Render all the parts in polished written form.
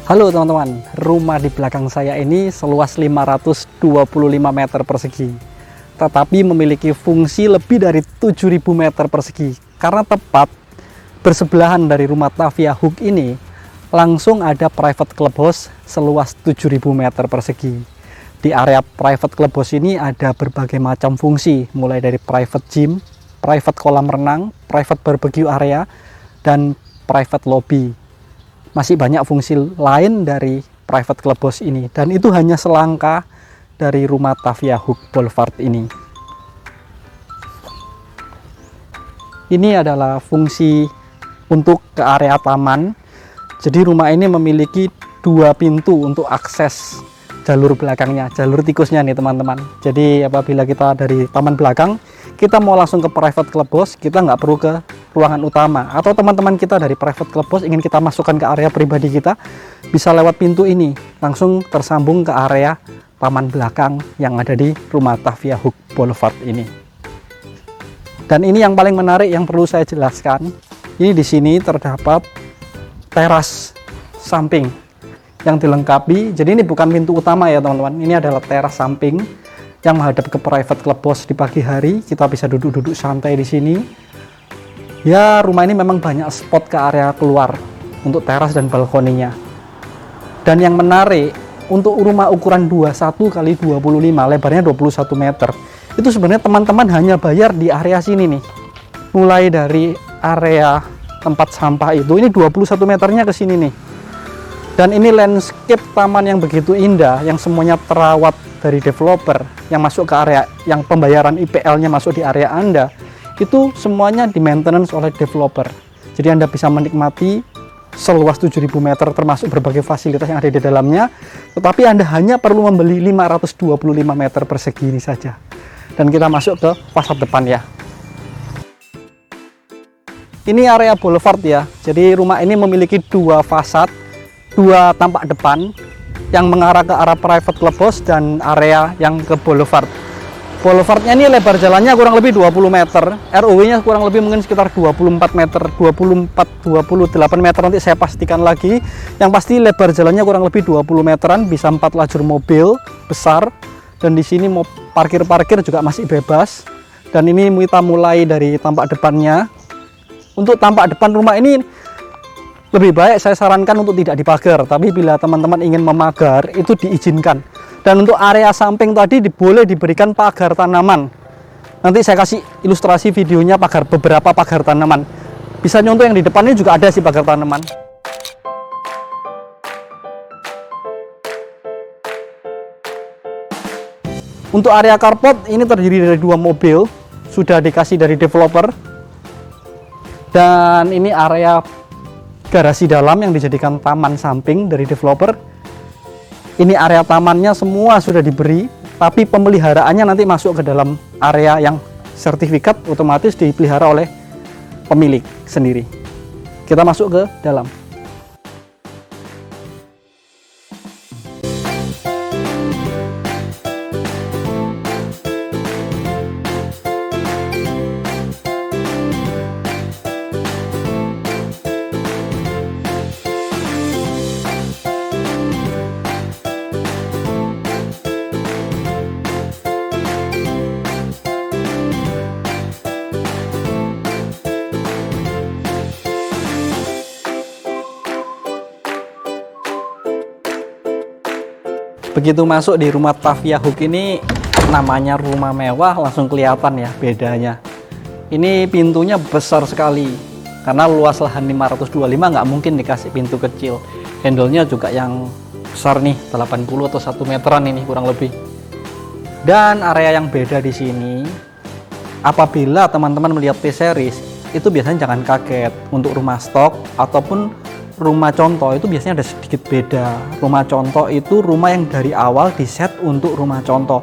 Halo teman-teman, rumah di belakang saya ini seluas 525 meter persegi, tetapi memiliki fungsi lebih dari 7.000 meter persegi. Karena tepat bersebelahan dari rumah Tavia Hook ini, langsung ada private clubhouse seluas 7.000 meter persegi. Di area private clubhouse ini ada berbagai macam fungsi, mulai dari private gym, private kolam renang, private barbecue area, dan private lobby. Masih banyak fungsi lain dari private clubhouse ini, dan itu hanya selangkah dari rumah Tavia Hook Boulevard ini. Ini adalah fungsi untuk ke area taman. Jadi rumah ini memiliki dua pintu untuk akses jalur belakangnya, jalur tikusnya nih teman-teman. Jadi apabila kita dari taman belakang, kita mau langsung ke private clubhouse, kita nggak perlu ke ruangan utama. Atau teman-teman kita dari private clubhouse ingin kita masukkan ke area pribadi kita, bisa lewat pintu ini, langsung tersambung ke area taman belakang yang ada di rumah Tavia Hook Boulevard ini. Dan ini yang paling menarik yang perlu saya jelaskan. Ini di sini terdapat teras samping yang dilengkapi. Jadi ini bukan pintu utama ya teman-teman. Ini adalah teras samping yang menghadap ke private clubhouse di pagi hari. Kita bisa duduk-duduk santai di sini. Ya, rumah ini memang banyak spot ke area keluar untuk teras dan balkoninya. Dan yang menarik, untuk rumah ukuran 21 kali 25, lebarnya 21 meter. Itu sebenarnya teman-teman hanya bayar di area sini nih. Mulai dari area tempat sampah itu, ini 21 meternya ke sini nih. Dan ini landscape taman yang begitu indah, yang semuanya terawat dari developer, yang masuk ke area, yang pembayaran IPL-nya masuk di area Anda, itu semuanya di maintenance oleh developer. Jadi Anda bisa menikmati seluas 7.000 meter termasuk berbagai fasilitas yang ada di dalamnya, tetapi Anda hanya perlu membeli 525 meter persegi ini saja. Dan kita masuk ke fasad depan ya. Ini area boulevard ya. Jadi rumah ini memiliki dua fasad, dua tampak depan yang mengarah ke arah private clubhouse dan area yang ke boulevard. Boulevardnya ini lebar jalannya kurang lebih 20 meter, ROW-nya kurang lebih mungkin sekitar 24 meter, 28 meter, nanti saya pastikan lagi. Yang pasti lebar jalannya kurang lebih 20 meteran, bisa 4 lajur mobil besar. Dan di sini mau parkir-parkir juga masih bebas. Dan ini kita mulai dari tampak depannya. Untuk tampak depan rumah ini lebih baik saya sarankan untuk tidak dipagar, tapi bila teman-teman ingin memagar itu diizinkan. Dan untuk area samping tadi boleh diberikan pagar tanaman. Nanti saya kasih ilustrasi videonya beberapa pagar tanaman. Bisa nyontoh yang di depan ini juga ada sih pagar tanaman. Untuk area carport ini terdiri dari dua mobil, sudah dikasih dari developer. Dan ini area garasi dalam yang dijadikan taman samping dari developer. Ini area tamannya semua sudah diberi, tapi pemeliharaannya nanti masuk ke dalam area yang sertifikat otomatis dipelihara oleh pemilik sendiri. Kita masuk ke dalam. Begitu masuk di rumah Tavia Hook ini, namanya rumah mewah langsung kelihatan ya bedanya. Ini pintunya besar sekali, karena luas lahan 525 nggak mungkin dikasih pintu kecil. Handle-nya juga yang besar nih, 80 atau 1 meteran ini kurang lebih. Dan area yang beda di sini, apabila teman-teman melihat T-Series, itu biasanya jangan kaget. Untuk rumah stok ataupun rumah contoh itu biasanya ada sedikit beda. Rumah contoh itu rumah yang dari awal diset untuk rumah contoh.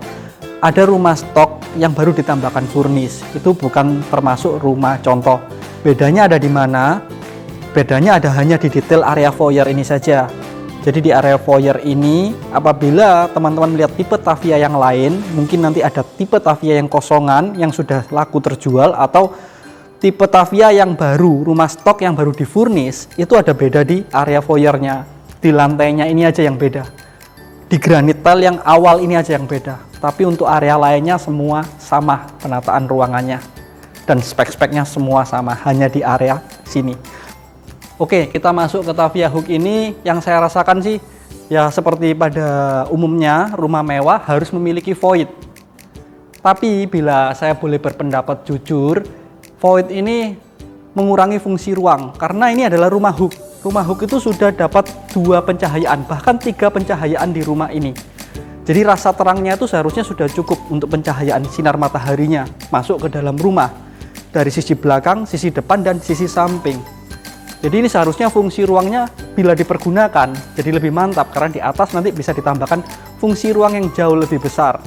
Ada rumah stok yang baru ditambahkan furnish, itu bukan termasuk rumah contoh. Bedanya ada di mana? Bedanya ada hanya di detail area foyer ini saja. Jadi di area foyer ini, apabila teman-teman melihat tipe Tavia yang lain, mungkin nanti ada tipe Tavia yang kosongan yang sudah laku terjual, atau tipe Tavia yang baru, rumah stok yang baru difurnish, itu ada beda di area foyernya. di lantainya ini aja yang beda. Di granit tile yang awal ini aja yang beda. Tapi untuk area lainnya semua sama penataan ruangannya. Dan spek-speknya semua sama, hanya di area sini. Oke, kita masuk ke Tavia Hook ini. Yang saya rasakan sih, ya seperti pada umumnya rumah mewah harus memiliki void. Tapi bila saya boleh berpendapat jujur, void ini mengurangi fungsi ruang. Karena ini adalah rumah hook. Rumah hook itu sudah dapat 2 pencahayaan, bahkan 3 pencahayaan di rumah ini. Jadi rasa terangnya itu seharusnya sudah cukup untuk pencahayaan sinar mataharinya masuk ke dalam rumah. Dari sisi belakang, sisi depan, dan sisi samping. Jadi ini seharusnya fungsi ruangnya bila dipergunakan jadi lebih mantap. Karena di atas nanti bisa ditambahkan fungsi ruang yang jauh lebih besar.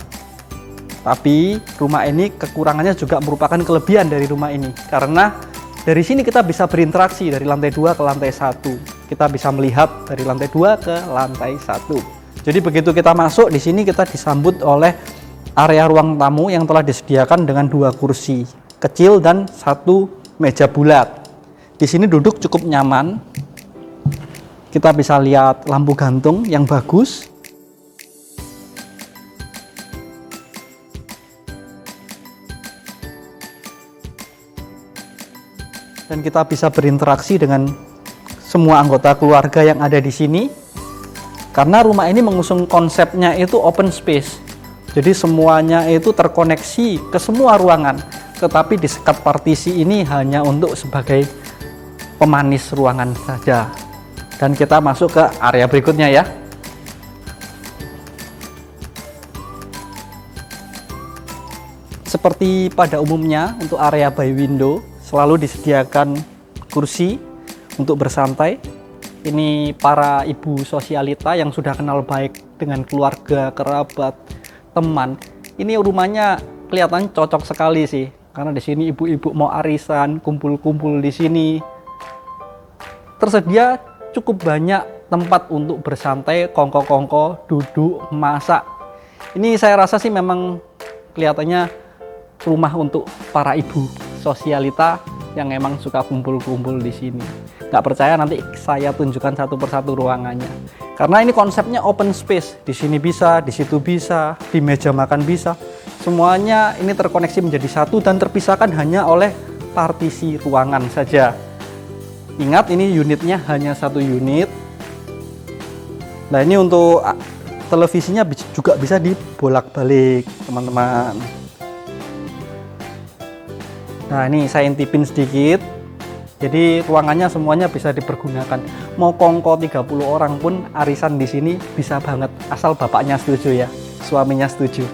Tapi rumah ini kekurangannya juga merupakan kelebihan dari rumah ini. Karena dari sini kita bisa berinteraksi dari lantai 2 ke lantai 1. Kita bisa melihat dari lantai 2 ke lantai 1. Jadi begitu kita masuk di sini kita disambut oleh area ruang tamu yang telah disediakan dengan 2 kursi kecil dan 1 meja bulat. Di sini duduk cukup nyaman. Kita bisa lihat lampu gantung yang bagus. Dan kita bisa berinteraksi dengan semua anggota keluarga yang ada di sini. Karena rumah ini mengusung konsepnya itu open space. Jadi semuanya itu terkoneksi ke semua ruangan. Tetapi di sekat partisi ini hanya untuk sebagai pemanis ruangan saja. Dan kita masuk ke area berikutnya ya. Seperti pada umumnya untuk area by window selalu disediakan kursi untuk bersantai. Ini para ibu sosialita yang sudah kenal baik dengan keluarga, kerabat, teman. Ini rumahnya kelihatan cocok sekali sih. Karena di sini ibu-ibu mau arisan, kumpul-kumpul di sini. Tersedia cukup banyak tempat untuk bersantai, kongko-kongko, duduk, masak. Ini saya rasa sih memang kelihatannya rumah untuk para ibu sosialita yang emang suka kumpul-kumpul di sini. Nggak percaya nanti saya tunjukkan satu persatu ruangannya. Karena ini konsepnya open space. Di sini bisa, di situ bisa, di meja makan bisa. Semuanya ini terkoneksi menjadi satu dan terpisahkan hanya oleh partisi ruangan saja. Ingat ini unitnya hanya 1 unit. Nah ini untuk televisinya juga bisa dibolak-balik teman-teman. Nah ini saya intipin sedikit. Jadi ruangannya semuanya bisa dipergunakan. Mau kongko 30 orang pun arisan di sini bisa banget. Asal bapaknya setuju ya, suaminya setuju.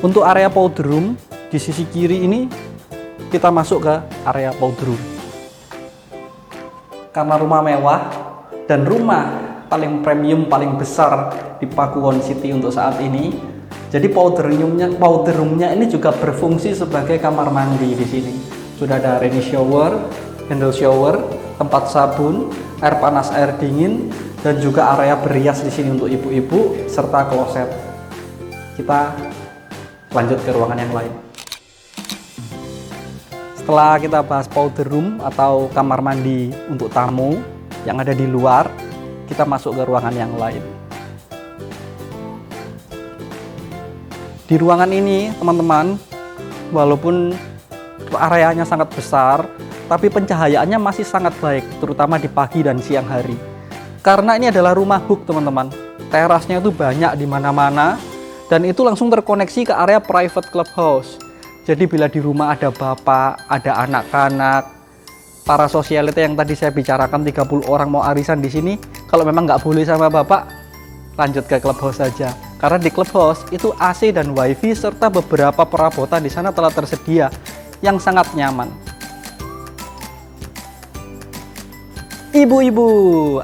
Untuk area powder room di sisi kiri ini kita masuk ke area powder room. Karena rumah mewah dan rumah paling premium, paling besar di Pakuwon City untuk saat ini. Jadi powder roomnya ini juga berfungsi sebagai kamar mandi di sini. Sudah ada rainy shower, handle shower, tempat sabun, air panas, air dingin, dan juga area berias di sini untuk ibu-ibu serta kloset. Kita lanjut ke ruangan yang lain. Setelah kita bahas powder room atau kamar mandi untuk tamu yang ada di luar, kita masuk ke ruangan yang lain. Di ruangan ini, teman-teman, walaupun areanya sangat besar, tapi pencahayaannya masih sangat baik, terutama di pagi dan siang hari. Karena ini adalah rumah hook, teman-teman. Terasnya itu banyak di mana-mana, dan itu langsung terkoneksi ke area private clubhouse. Jadi bila di rumah ada bapak, ada anak-anak, para sosialita yang tadi saya bicarakan 30 orang mau arisan di sini, kalau memang nggak boleh sama bapak, lanjut ke clubhouse saja. Karena di clubhouse itu AC dan wifi serta beberapa perabotan di sana telah tersedia yang sangat nyaman. Ibu-ibu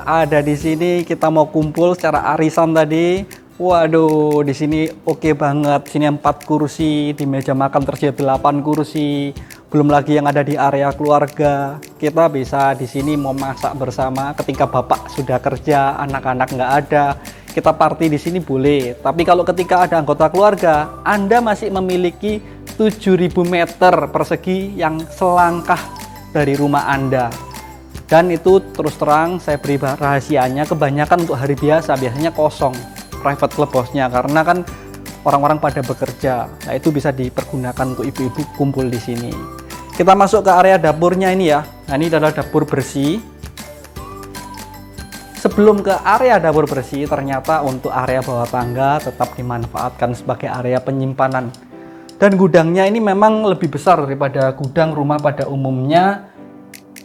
ada di sini, kita mau kumpul secara arisan tadi. Waduh, di sini oke banget. Sini 4 kursi, di meja makan tersedia 8 kursi. Belum lagi yang ada di area keluarga. Kita bisa di sini mau masak bersama ketika bapak sudah kerja, anak-anak nggak ada. Kita party di sini boleh. Tapi kalau ketika ada anggota keluarga, Anda masih memiliki 7.000 meter persegi yang selangkah dari rumah Anda. Dan itu terus terang saya beri rahasianya, kebanyakan untuk hari biasa biasanya kosong private clubhouse-nya, karena kan orang-orang pada bekerja. Nah, itu bisa dipergunakan untuk ibu-ibu kumpul di sini. Kita masuk ke area dapurnya ini ya. Nah, ini adalah dapur bersih. Sebelum ke area dapur bersih, ternyata untuk area bawah tangga tetap dimanfaatkan sebagai area penyimpanan. Dan gudangnya ini memang lebih besar daripada gudang rumah pada umumnya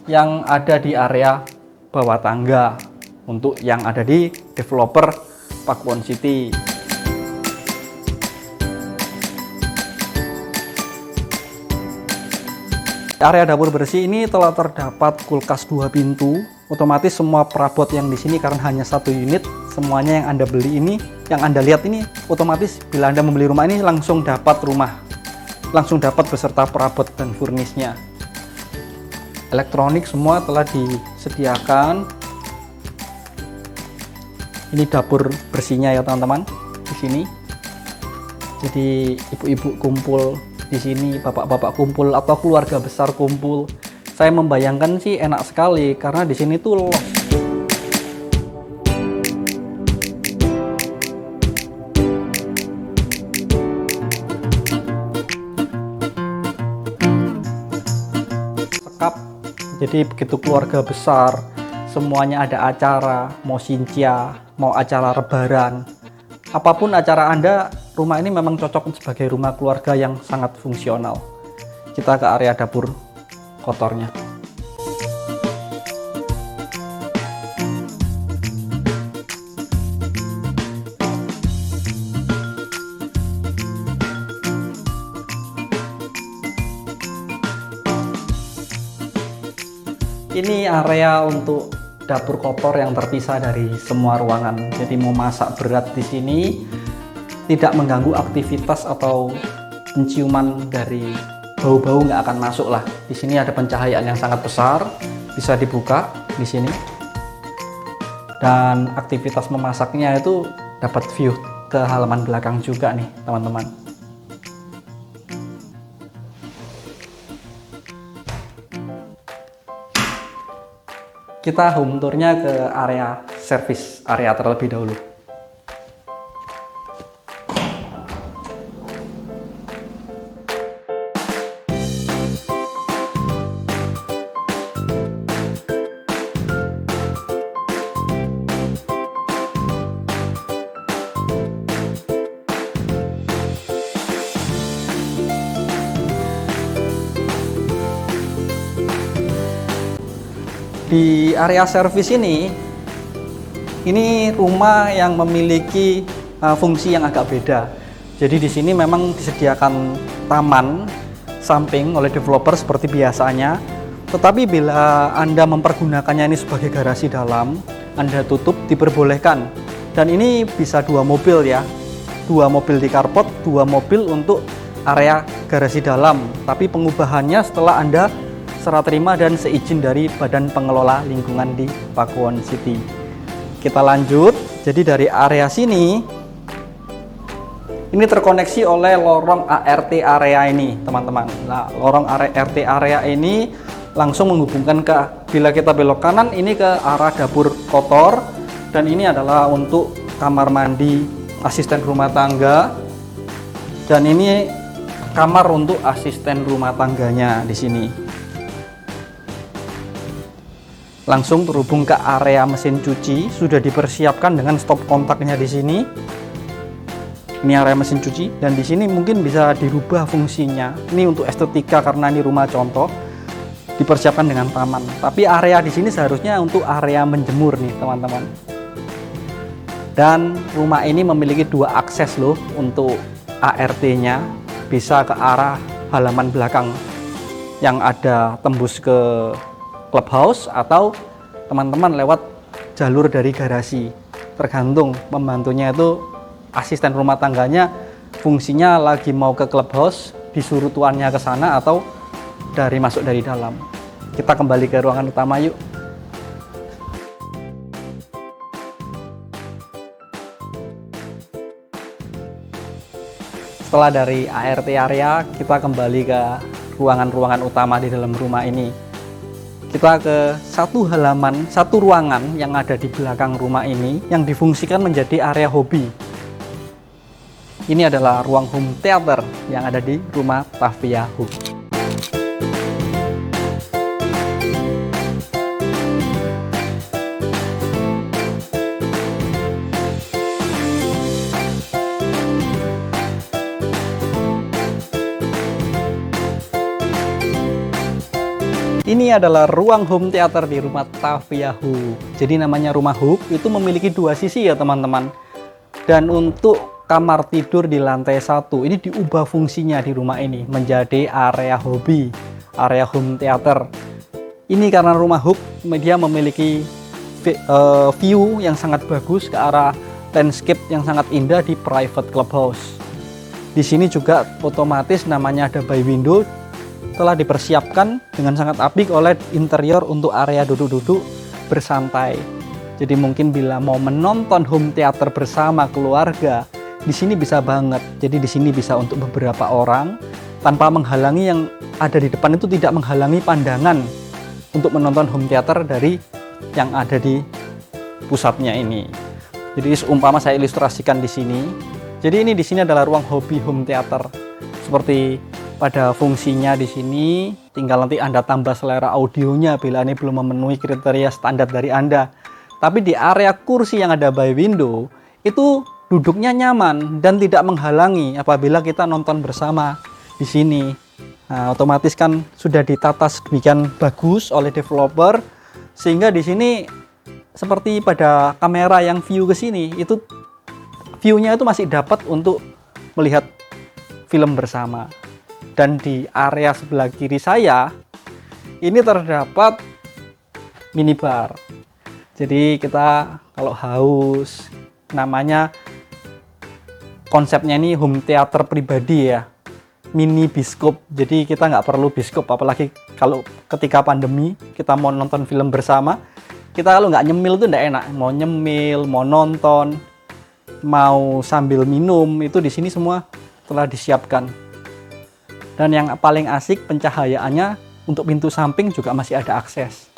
yang ada di area bawah tangga untuk yang ada di developer Pakuwon City. Area dapur bersih ini telah terdapat kulkas 2 pintu. Otomatis semua perabot yang di sini karena hanya 1 unit, semuanya yang Anda beli ini, yang Anda lihat ini, otomatis bila Anda membeli rumah ini langsung dapat beserta perabot dan furnisnya. Elektronik semua telah disediakan. Ini dapur bersihnya ya teman-teman di sini. Jadi ibu-ibu kumpul di sini, bapak-bapak kumpul atau keluarga besar kumpul. Saya membayangkan sih enak sekali karena di sini tuh los. Sekap. Jadi begitu keluarga besar, semuanya ada acara, mau sincia, mau acara lebaran, apapun acara Anda, rumah ini memang cocok sebagai rumah keluarga yang sangat fungsional. Kita ke area dapur kotornya. Ini area untuk dapur kotor yang terpisah dari semua ruangan. Jadi mau masak berat di sini tidak mengganggu aktivitas atau penciuman dari bau-bau nggak akan masuk lah. Di sini ada pencahayaan yang sangat besar, bisa dibuka di sini. Dan aktivitas memasaknya itu dapat view ke halaman belakang juga nih, teman-teman. Kita home tournya ke area service area terlebih dahulu. Di area servis ini rumah yang memiliki fungsi yang agak beda. Jadi di sini memang disediakan taman samping oleh developer seperti biasanya. Tetapi bila Anda mempergunakannya ini sebagai garasi dalam, Anda tutup diperbolehkan. Dan ini bisa 2 mobil ya. 2 mobil di carport, 2 mobil untuk area garasi dalam. Tapi pengubahannya setelah Anda serah terima dan seizin dari Badan Pengelola Lingkungan di Pakuwon City. Kita lanjut. Jadi dari area sini ini terkoneksi oleh lorong ART area ini, teman-teman. Nah, lorong ART area ini langsung menghubungkan ke, bila kita belok kanan ini ke arah dapur kotor, dan ini adalah untuk kamar mandi asisten rumah tangga, dan ini kamar untuk asisten rumah tangganya di sini. Langsung terhubung ke area mesin cuci, sudah dipersiapkan dengan stop kontaknya di sini. Ini area mesin cuci, dan di sini mungkin bisa dirubah fungsinya. Ini untuk estetika karena ini rumah contoh, dipersiapkan dengan taman. Tapi area di sini seharusnya untuk area menjemur nih, teman-teman. Dan rumah ini memiliki 2 akses loh untuk ART-nya, bisa ke arah halaman belakang yang ada tembus ke clubhouse atau teman-teman lewat jalur dari garasi, tergantung pembantunya itu asisten rumah tangganya fungsinya lagi mau ke clubhouse, disuruh tuannya ke sana atau masuk dari dalam. Kita kembali ke ruangan utama yuk. Setelah dari ART area, kita kembali ke ruangan-ruangan utama di dalam rumah ini. Kita ke satu ruangan yang ada di belakang rumah ini yang difungsikan menjadi area hobi. Ini adalah ruang home theater yang ada di rumah Tavia Hook. Ini adalah ruang home theater di rumah Tavia Hook. Jadi namanya rumah Hook itu memiliki dua sisi ya teman-teman. Dan untuk kamar tidur di lantai 1 ini diubah fungsinya di rumah ini menjadi area hobi, area home theater. Ini karena rumah Hook dia memiliki view yang sangat bagus ke arah landscape yang sangat indah di private clubhouse. Di sini juga otomatis namanya ada bay window telah dipersiapkan dengan sangat apik oleh interior untuk area duduk-duduk bersantai. Jadi mungkin bila mau menonton home theater bersama keluarga, di sini bisa banget. Jadi di sini bisa untuk beberapa orang tanpa menghalangi yang ada di depan, itu tidak menghalangi pandangan untuk menonton home theater dari yang ada di pusatnya ini. Jadi seumpama saya ilustrasikan di sini. Jadi ini di sini adalah ruang hobi home theater. Seperti pada fungsinya di sini, tinggal nanti Anda tambah selera audionya bila ini belum memenuhi kriteria standar dari Anda. Tapi di area kursi yang ada by window, itu duduknya nyaman dan tidak menghalangi apabila kita nonton bersama di sini. Nah, otomatis kan sudah ditata sedemikian bagus oleh developer, sehingga di sini seperti pada kamera yang view ke sini, itu view-nya itu masih dapat untuk melihat film bersama. Dan di area sebelah kiri saya ini terdapat minibar. Jadi kita kalau haus, namanya konsepnya ini home theater pribadi ya, mini biskop. Jadi kita nggak perlu biskop, apalagi kalau ketika pandemi kita mau nonton film bersama, kita kalau nggak nyemil itu nggak enak. Mau nyemil, mau nonton, mau sambil minum, itu di sini semua telah disiapkan. Dan yang paling asik pencahayaannya, untuk pintu samping juga masih ada akses.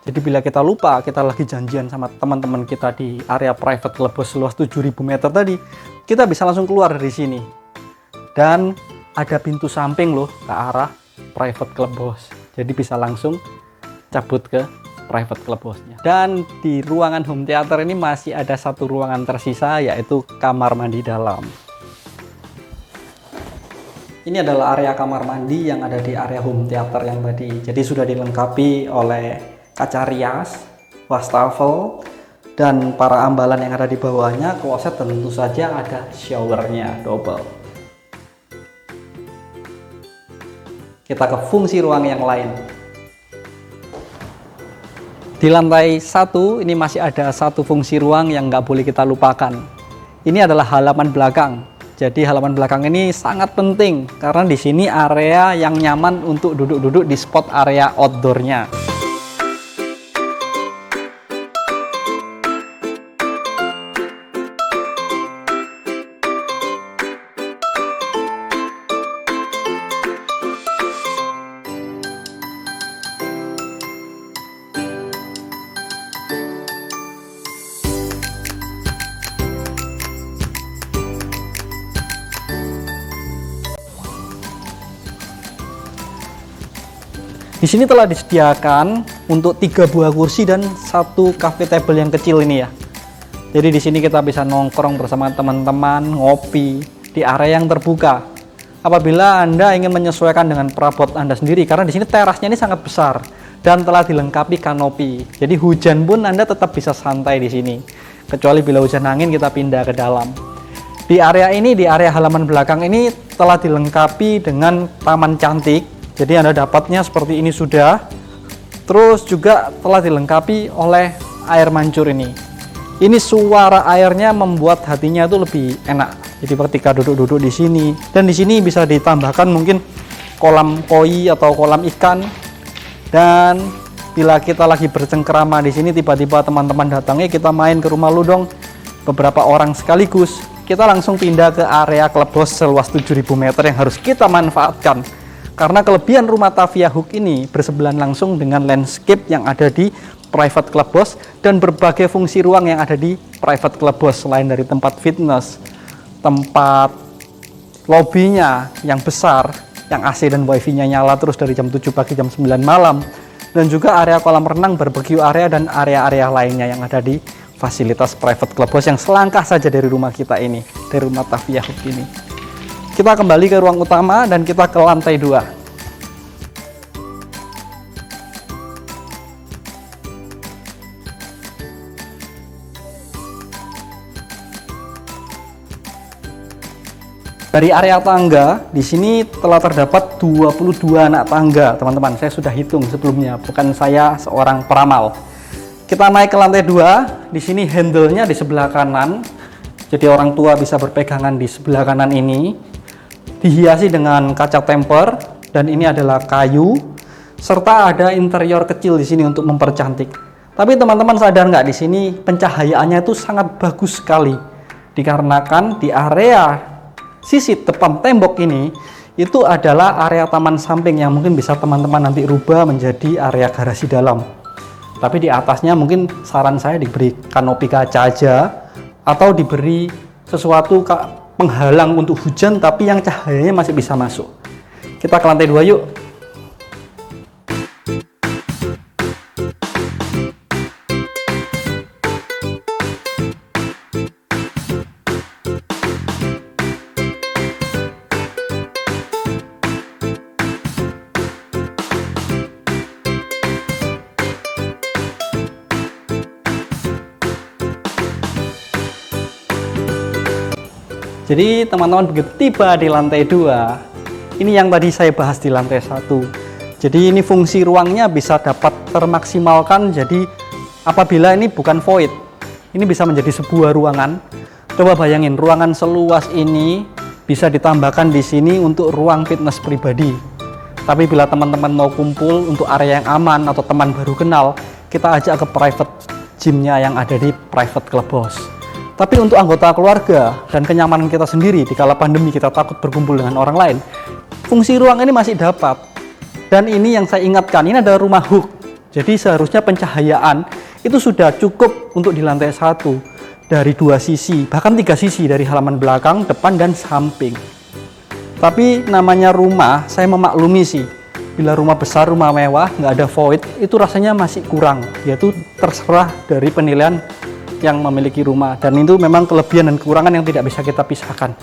Jadi bila kita lupa, kita lagi janjian sama teman-teman kita di area private clubhouse seluas 7.000 meter tadi, kita bisa langsung keluar dari sini. Dan ada pintu samping loh ke arah private clubhouse. Jadi bisa langsung cabut ke private clubhouse-nya. Dan di ruangan home theater ini masih ada satu ruangan tersisa, yaitu kamar mandi dalam. Ini adalah area kamar mandi yang ada di area home theater yang tadi. Jadi sudah dilengkapi oleh kaca rias, wastafel, dan para ambalan yang ada di bawahnya, kloset, dan tentu saja ada showernya double. Kita ke fungsi ruang yang lain. Di lantai 1 ini masih ada satu fungsi ruang yang nggak boleh kita lupakan. Ini adalah halaman belakang. Jadi halaman belakang ini sangat penting karena di sini area yang nyaman untuk duduk-duduk di spot area outdoornya. Di sini telah disediakan untuk 3 buah kursi dan 1 cafe table yang kecil ini ya. Jadi di sini kita bisa nongkrong bersama teman-teman, ngopi di area yang terbuka. Apabila Anda ingin menyesuaikan dengan perabot Anda sendiri, karena di sini terasnya ini sangat besar dan telah dilengkapi kanopi. Jadi hujan pun Anda tetap bisa santai di sini. Kecuali bila hujan angin kita pindah ke dalam. Di area ini, di area halaman belakang ini telah dilengkapi dengan taman cantik. Jadi Anda dapatnya seperti ini sudah. Terus juga telah dilengkapi oleh air mancur ini. Ini suara airnya membuat hatinya itu lebih enak. Jadi ketika duduk-duduk di sini, dan di sini bisa ditambahkan mungkin kolam koi atau kolam ikan. Dan bila kita lagi bercengkerama di sini, tiba-tiba teman-teman datangnya, kita main ke rumah lu dong, beberapa orang sekaligus. kita langsung pindah ke area clubhouse seluas 7.000 meter yang harus kita manfaatkan. Karena kelebihan rumah Tavia Hook ini bersebelahan langsung dengan landscape yang ada di private clubhouse dan berbagai fungsi ruang yang ada di private clubhouse. Selain dari tempat fitness, tempat lobbynya yang besar, yang AC dan wifi-nya nyala terus dari jam 7 pagi jam 9 malam, dan juga area kolam renang, barbecue area, dan area-area lainnya yang ada di fasilitas private clubhouse yang selangkah saja dari rumah kita ini, dari rumah Tavia Hook ini. Kita kembali ke ruang utama dan kita ke lantai 2. Dari area tangga, di sini telah terdapat 22 anak tangga, teman-teman. Saya sudah hitung sebelumnya, bukan saya seorang peramal. Kita naik ke lantai 2, di sini handle-nya di sebelah kanan, jadi orang tua bisa berpegangan di sebelah kanan ini. Dihiasi dengan kaca temper, dan ini adalah kayu, serta ada interior kecil di sini untuk mempercantik. Tapi teman-teman sadar nggak, di sini pencahayaannya itu sangat bagus sekali, dikarenakan di area sisi depan tembok ini itu adalah area taman samping yang mungkin bisa teman-teman nanti rubah menjadi area garasi dalam. Tapi di atasnya mungkin saran saya diberi kanopi kaca aja, atau diberi sesuatu penghalang untuk hujan tapi yang cahayanya masih bisa masuk. Kita ke lantai 2 yuk. Jadi teman-teman begitu tiba di lantai 2, ini yang tadi saya bahas di lantai 1. Jadi ini fungsi ruangnya bisa dapat termaksimalkan. Jadi apabila ini bukan void, ini bisa menjadi sebuah ruangan. Coba bayangin, ruangan seluas ini bisa ditambahkan di sini untuk ruang fitness pribadi. Tapi bila teman-teman mau kumpul untuk area yang aman atau teman baru kenal, kita ajak ke private gymnya yang ada di private clubhouse. Tapi untuk anggota keluarga dan kenyamanan kita sendiri di kala pandemi kita takut berkumpul dengan orang lain, fungsi ruang ini masih dapat. Dan ini yang saya ingatkan, ini adalah rumah Hook. Jadi seharusnya pencahayaan itu sudah cukup untuk di lantai 1 dari 2 sisi, bahkan 3 sisi dari halaman belakang, depan, dan samping. Tapi namanya rumah, saya memaklumi sih, bila rumah besar, rumah mewah, nggak ada void, itu rasanya masih kurang. Yaitu terserah dari penilaian yang memiliki rumah, dan itu memang kelebihan dan kekurangan yang tidak bisa kita pisahkan.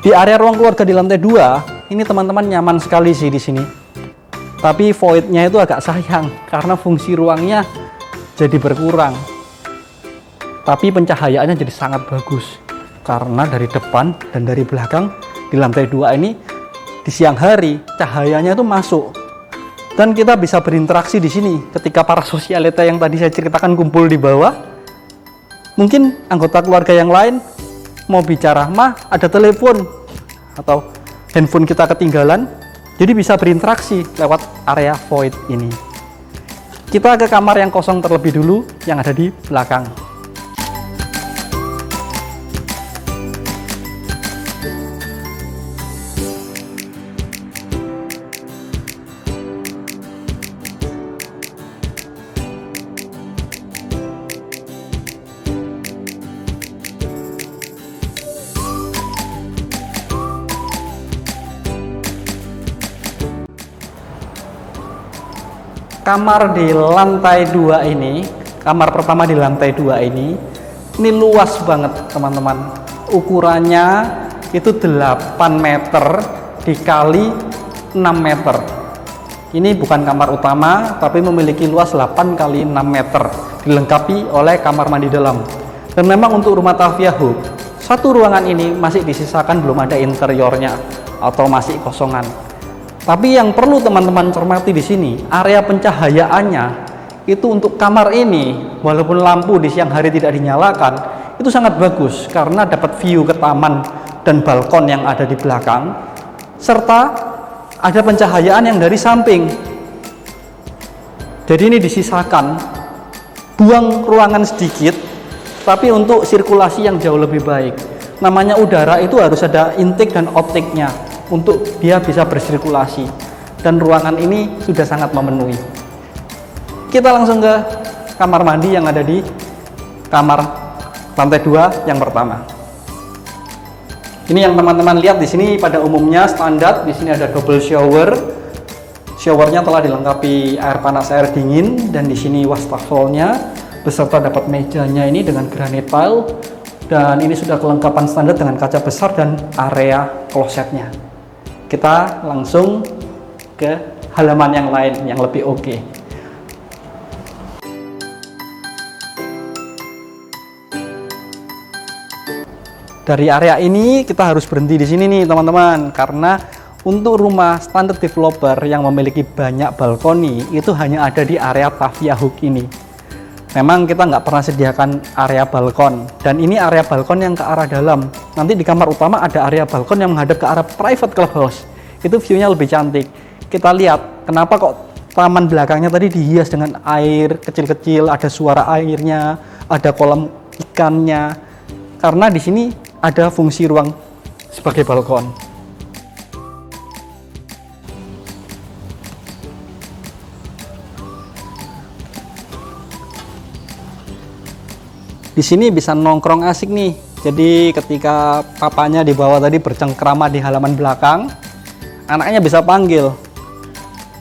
Di area ruang keluarga di lantai 2 ini teman-teman nyaman sekali sih di sini. Tapi voidnya itu agak sayang karena fungsi ruangnya jadi berkurang. Tapi pencahayaannya jadi sangat bagus karena dari depan dan dari belakang di lantai 2 ini di siang hari cahayanya itu masuk. Dan kita bisa berinteraksi di sini ketika para sosialita yang tadi saya ceritakan kumpul di bawah. Mungkin anggota keluarga yang lain mau bicara, "Mah, ada telepon," atau handphone kita ketinggalan, jadi bisa berinteraksi lewat area void ini. Kita ke kamar yang kosong terlebih dulu, yang ada di belakang. Kamar di lantai 2 ini, kamar pertama di lantai 2 ini luas banget teman-teman. Ukurannya itu 8 meter dikali 6 meter. Ini bukan kamar utama, tapi memiliki luas 8 kali 6 meter, dilengkapi oleh kamar mandi dalam. Dan memang untuk rumah Tavia Hook, satu ruangan ini masih disisakan belum ada interiornya atau masih kosongan. Tapi yang perlu teman-teman cermati di sini, area pencahayaannya itu untuk kamar ini, walaupun lampu di siang hari tidak dinyalakan, itu sangat bagus karena dapat view ke taman dan balkon yang ada di belakang, serta ada pencahayaan yang dari samping. Jadi ini disisakan, buang ruangan sedikit, tapi untuk sirkulasi yang jauh lebih baik. Namanya udara itu harus ada intake dan outtake-nya untuk dia bisa bersirkulasi. Dan ruangan ini sudah sangat memenuhi. Kita langsung ke kamar mandi yang ada di kamar lantai 2 yang pertama. Ini yang teman-teman lihat di sini pada umumnya standar. Di sini ada double shower. Showernya telah dilengkapi air panas, air dingin, dan di sini wastafelnya beserta dapat mejanya ini dengan granite tile. Dan ini sudah kelengkapan standar dengan kaca besar dan area klosetnya. Kita langsung ke halaman yang lain yang lebih oke. Dari area ini kita harus berhenti di sini nih teman-teman, karena untuk rumah standar developer yang memiliki banyak balkoni itu hanya ada di area Tavia Hook ini. Memang kita nggak pernah sediakan area balkon, dan ini area balkon yang ke arah dalam. Nanti di kamar utama ada area balkon yang menghadap ke arah private clubhouse. Itu view-nya lebih cantik. Kita lihat kenapa kok taman belakangnya tadi dihias dengan air kecil-kecil, ada suara airnya, ada kolam ikannya. Karena di sini ada fungsi ruang sebagai balkon. Di sini bisa nongkrong asik nih. Jadi ketika papanya di bawah tadi bercengkrama di halaman belakang, anaknya bisa panggil,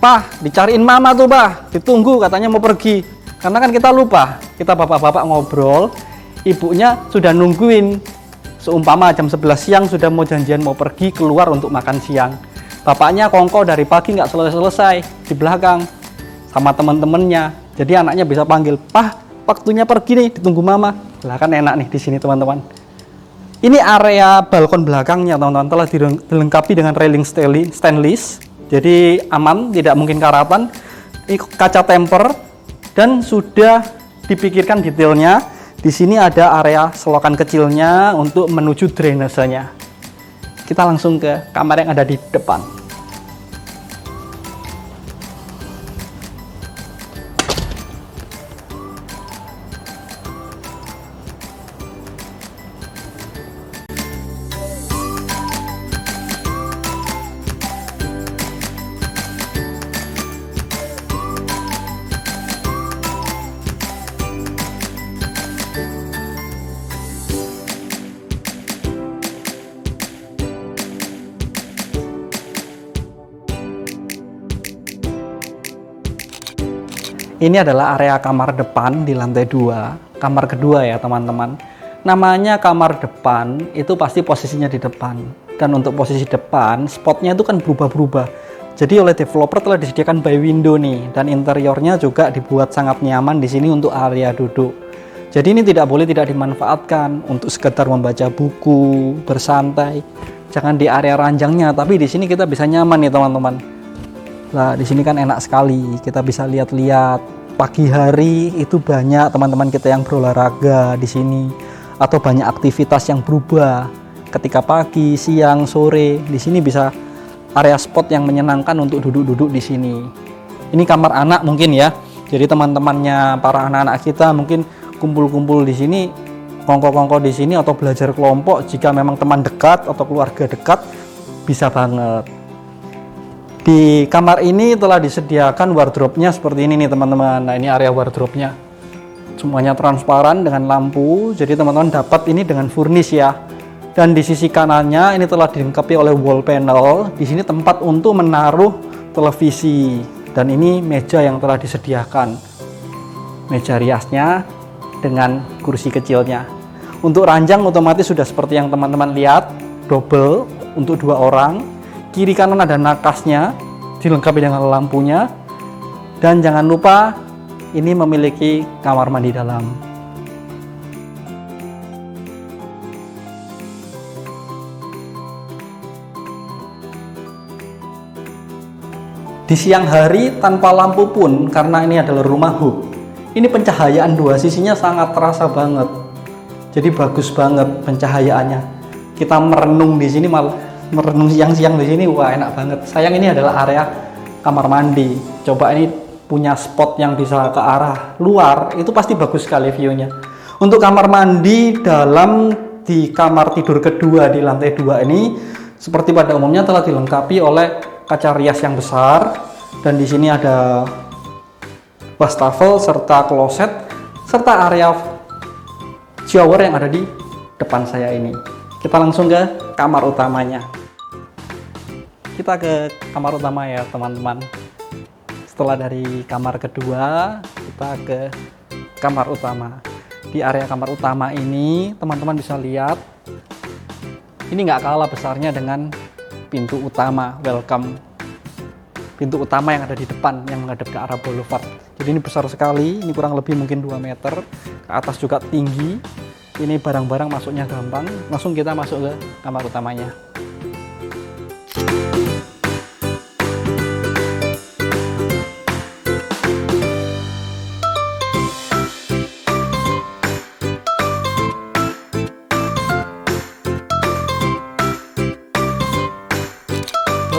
"Pah, dicariin mama tuh, Pak. Ditunggu katanya mau pergi." Karena kan kita lupa, kita bapak-bapak ngobrol, ibunya sudah nungguin. Seumpama jam 11 siang sudah mau janjian mau pergi keluar untuk makan siang. Bapaknya kongko dari pagi nggak selesai-selesai di belakang sama teman-temannya. Jadi anaknya bisa panggil, "Pah, waktunya pergi nih, ditunggu mama." Lah kan enak nih di sini teman-teman. Ini area balkon belakangnya teman-teman telah dilengkapi dengan railing stainless. Jadi aman, tidak mungkin karatan. Ini kaca temper dan sudah dipikirkan detailnya. Di sini ada area selokan kecilnya untuk menuju drainasenya. Kita langsung ke kamar yang ada di depan. Ini adalah area kamar depan di lantai 2, kamar kedua ya teman-teman. Namanya kamar depan, itu pasti posisinya di depan. Dan untuk posisi depan, spotnya itu kan berubah-berubah. Jadi oleh developer telah disediakan by window nih, dan interiornya juga dibuat sangat nyaman di sini untuk area duduk. Jadi ini tidak boleh tidak dimanfaatkan untuk sekedar membaca buku, bersantai. Jangan di area ranjangnya, tapi di sini kita bisa nyaman nih teman-teman. Nah, di sini kan enak sekali, kita bisa lihat-lihat. Pagi hari itu banyak teman-teman kita yang berolahraga di sini, atau banyak aktivitas yang berubah. Ketika pagi, siang, sore, di sini bisa area spot yang menyenangkan untuk duduk-duduk di sini. Ini kamar anak mungkin ya. Jadi teman-temannya para anak-anak kita mungkin kumpul-kumpul di sini, kongko-kongko di sini, atau belajar kelompok. Jika memang teman dekat atau keluarga dekat, bisa banget. Di kamar ini telah disediakan wardrobe-nya seperti ini nih teman-teman. Nah, ini area wardrobe-nya. Semuanya transparan dengan lampu. Jadi teman-teman dapat ini dengan furnish ya. Dan di sisi kanannya ini telah dilengkapi oleh wall panel. Di sini tempat untuk menaruh televisi. Dan ini meja yang telah disediakan. Meja riasnya dengan kursi kecilnya. Untuk ranjang otomatis sudah seperti yang teman-teman lihat, double untuk 2 orang. Kiri kanan ada nakasnya, dilengkapi dengan lampunya. Dan jangan lupa ini memiliki kamar mandi dalam. Di siang hari tanpa lampu pun, karena ini adalah rumah hub, ini pencahayaan dua sisinya sangat terasa banget. Jadi bagus banget pencahayaannya. Kita merenung di sini, merenung siang-siang di sini, wah enak banget. Sayang ini adalah area kamar mandi. Coba ini punya spot yang bisa ke arah luar, itu pasti bagus sekali view-nya. Untuk kamar mandi dalam di kamar tidur kedua di lantai 2 ini seperti pada umumnya telah dilengkapi oleh kaca rias yang besar, dan di sini ada wastafel serta kloset serta area shower yang ada di depan saya ini. Kita langsung ke kamar utamanya. Kita ke kamar utama ya teman-teman. Setelah dari kamar kedua, kita ke kamar utama. Di area kamar utama ini teman-teman bisa lihat ini nggak kalah besarnya dengan pintu utama welcome, pintu utama yang ada di depan yang menghadap ke arah boulevard. Jadi ini besar sekali, ini kurang lebih mungkin 2 meter, ke atas juga tinggi. Ini barang-barang masuknya gampang. Langsung kita masuk ke kamar utamanya.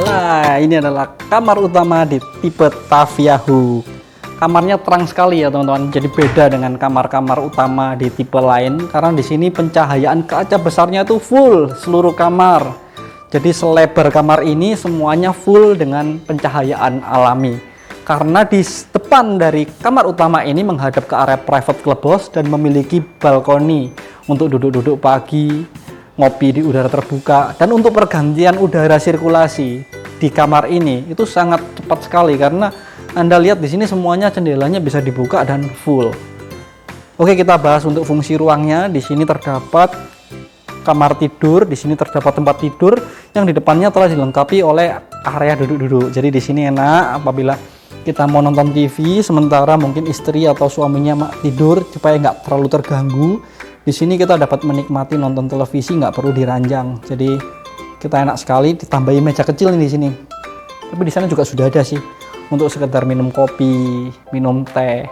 Nah, ini adalah kamar utama di tipe Taviahu. Kamarnya terang sekali ya teman-teman. Jadi beda dengan kamar-kamar utama di tipe lain karena di sini pencahayaan kaca besarnya itu full seluruh kamar. Jadi selebar kamar ini semuanya full dengan pencahayaan alami. Karena di depan dari kamar utama ini menghadap ke area private clubhouse dan memiliki balkoni untuk duduk-duduk pagi, ngopi di udara terbuka, dan untuk pergantian udara sirkulasi di kamar ini itu sangat cepat sekali karena Anda lihat di sini semuanya jendelanya bisa dibuka dan full. Oke, kita bahas untuk fungsi ruangnya. Di sini terdapat kamar tidur, di sini terdapat tempat tidur yang di depannya telah dilengkapi oleh area duduk-duduk. Jadi di sini enak apabila kita mau nonton TV sementara mungkin istri atau suaminya tidur supaya nggak terlalu terganggu. Di sini kita dapat menikmati nonton televisi, nggak perlu diranjang. Jadi kita enak sekali, ditambahi meja kecil nih di sini. Tapi di sana juga sudah ada sih untuk sekedar minum kopi, minum teh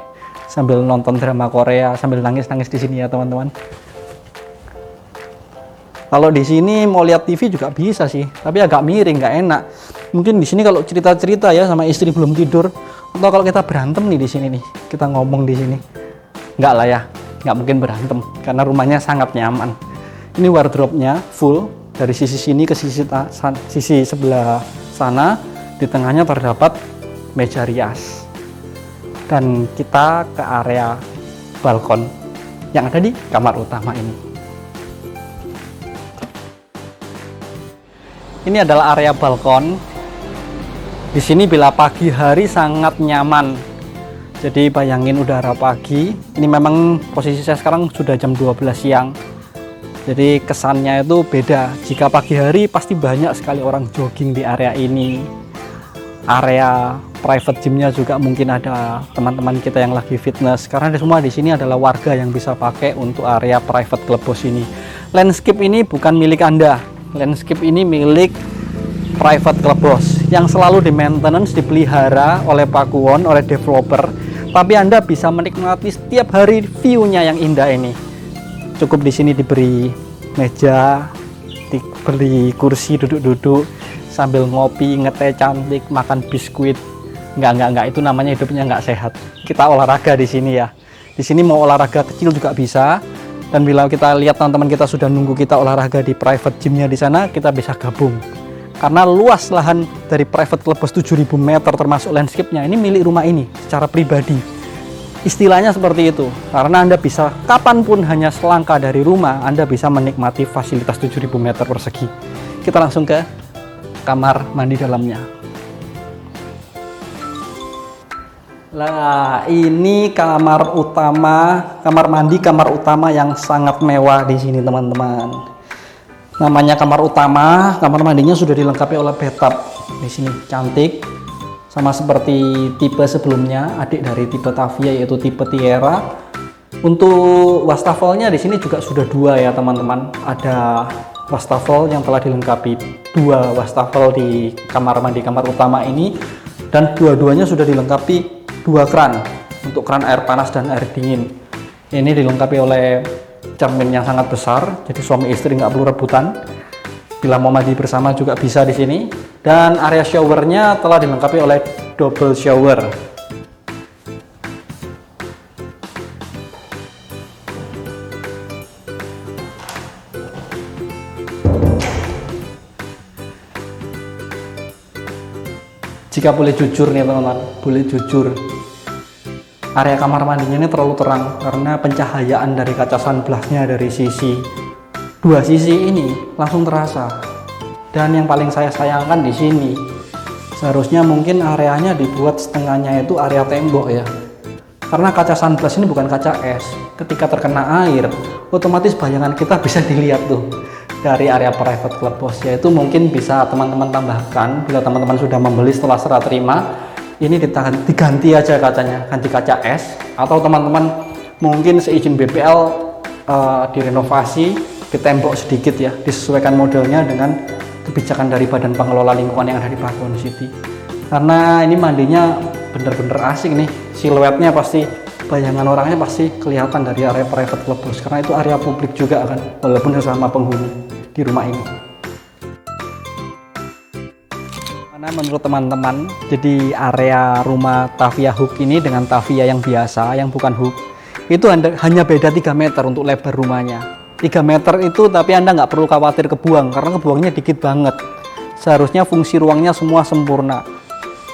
sambil nonton drama Korea, sambil nangis-nangis di sini ya teman-teman. Kalau di sini mau lihat TV juga bisa sih, tapi agak miring, nggak enak. Mungkin di sini kalau cerita-cerita ya sama istri belum tidur, atau kalau kita berantem nih di sini nih, kita ngomong di sini, nggak lah ya, nggak mungkin berantem karena rumahnya sangat nyaman. Ini wardrobe-nya full dari sisi sini ke sisi sebelah sana. Di tengahnya terdapat meja rias, dan kita ke area balkon yang ada di kamar utama ini. Ini adalah area balkon. Di sini bila pagi hari sangat nyaman. Jadi bayangin udara pagi. Ini memang posisi saya sekarang sudah jam 12 siang. Jadi kesannya itu beda. Jika pagi hari pasti banyak sekali orang jogging di area ini. Area private gymnya juga mungkin ada teman-teman kita yang lagi fitness. Karena semua di sini adalah warga yang bisa pakai untuk area private clubhouse ini. Landscape ini bukan milik Anda. Landscape ini milik private clubhouse yang selalu di maintenance, dipelihara oleh Pakuwon, oleh developer. Tapi Anda bisa menikmati setiap hari view-nya yang indah ini. Cukup di sini diberi meja, diberi kursi duduk-duduk sambil ngopi, ngeteh cantik, makan biskuit. Enggak, itu namanya hidupnya nggak sehat. Kita olahraga di sini ya. Di sini mau olahraga kecil juga bisa. Dan bila kita lihat teman-teman kita sudah nunggu kita olahraga di private gymnya di sana, kita bisa gabung. Karena luas lahan dari private clubhouse 7.000 meter termasuk landscape-nya ini milik rumah ini secara pribadi. Istilahnya seperti itu. Karena Anda bisa kapanpun hanya selangkah dari rumah, Anda bisa menikmati fasilitas 7.000 meter persegi. Kita langsung ke kamar mandi dalamnya. Lah, ini kamar kamar utama yang sangat mewah di sini teman-teman. Namanya kamar utama, kamar mandinya sudah dilengkapi oleh bathtub. Di sini cantik, sama seperti tipe sebelumnya, adik dari tipe Tavia yaitu tipe Tiara. Untuk wastafelnya di sini juga sudah 2 ya teman-teman. Ada wastafel yang telah dilengkapi 2 wastafel di kamar mandi kamar utama ini, dan dua-duanya sudah dilengkapi 2 keran untuk keran air panas dan air dingin. Ini dilengkapi oleh cermin yang sangat besar, jadi suami istri nggak perlu rebutan. Bila mau mandi bersama juga bisa di sini. Dan area showernya telah dilengkapi oleh double shower. Jika boleh jujur nih teman-teman, boleh jujur, area kamar mandinya ini terlalu terang karena pencahayaan dari kaca sunblocknya dari dua sisi ini langsung terasa. Dan yang paling saya sayangkan di sini, seharusnya mungkin areanya dibuat setengahnya itu area tembok ya. Karena kaca sunblock ini bukan kaca es. Ketika terkena air, otomatis bayangan kita bisa dilihat tuh dari area private clubhouse. Yaitu mungkin bisa teman-teman tambahkan bila teman-teman sudah membeli setelah serah terima, ini diganti aja kacanya, ganti kaca es, atau teman-teman mungkin seizin BPL direnovasi, ditembok sedikit ya, disesuaikan modelnya dengan kebijakan dari Badan Pengelola Lingkungan yang ada di Pakuwon City. Karena ini mandinya bener-bener asik nih, siluetnya pasti, bayangan orangnya pasti kelihatan dari area private clubhouse, karena itu area publik juga kan, walaupun sesama penghuni di rumah ini. Mana menurut teman-teman, jadi area rumah Tavia Hook ini dengan Tavia yang biasa, yang bukan Hook, itu hanya beda 3 meter untuk lebar rumahnya. 3 meter itu, tapi Anda nggak perlu khawatir kebuang, karena kebuangnya dikit banget. Seharusnya fungsi ruangnya semua sempurna.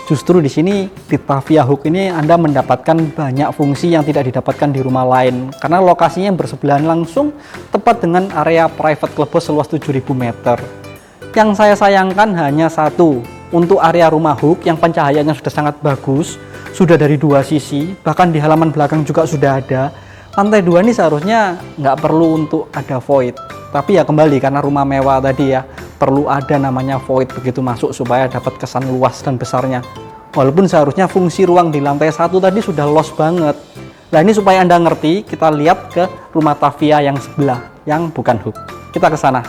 Justru di sini di Tavia Hook ini Anda mendapatkan banyak fungsi yang tidak didapatkan di rumah lain, karena lokasinya yang bersebelahan langsung tepat dengan area private clubhouse seluas 7.000 meter. Yang saya sayangkan hanya satu, untuk area rumah Hook yang pencahayaannya sudah sangat bagus, sudah dari 2 sisi, bahkan di halaman belakang juga sudah ada. Lantai 2 ini seharusnya nggak perlu untuk ada void, tapi ya kembali karena rumah mewah tadi ya, perlu ada namanya void begitu masuk supaya dapat kesan luas dan besarnya. Walaupun seharusnya fungsi ruang di lantai 1 tadi sudah los banget. Nah ini supaya Anda ngerti, kita lihat ke rumah Tavia yang sebelah, yang bukan Hook. Kita ke sana.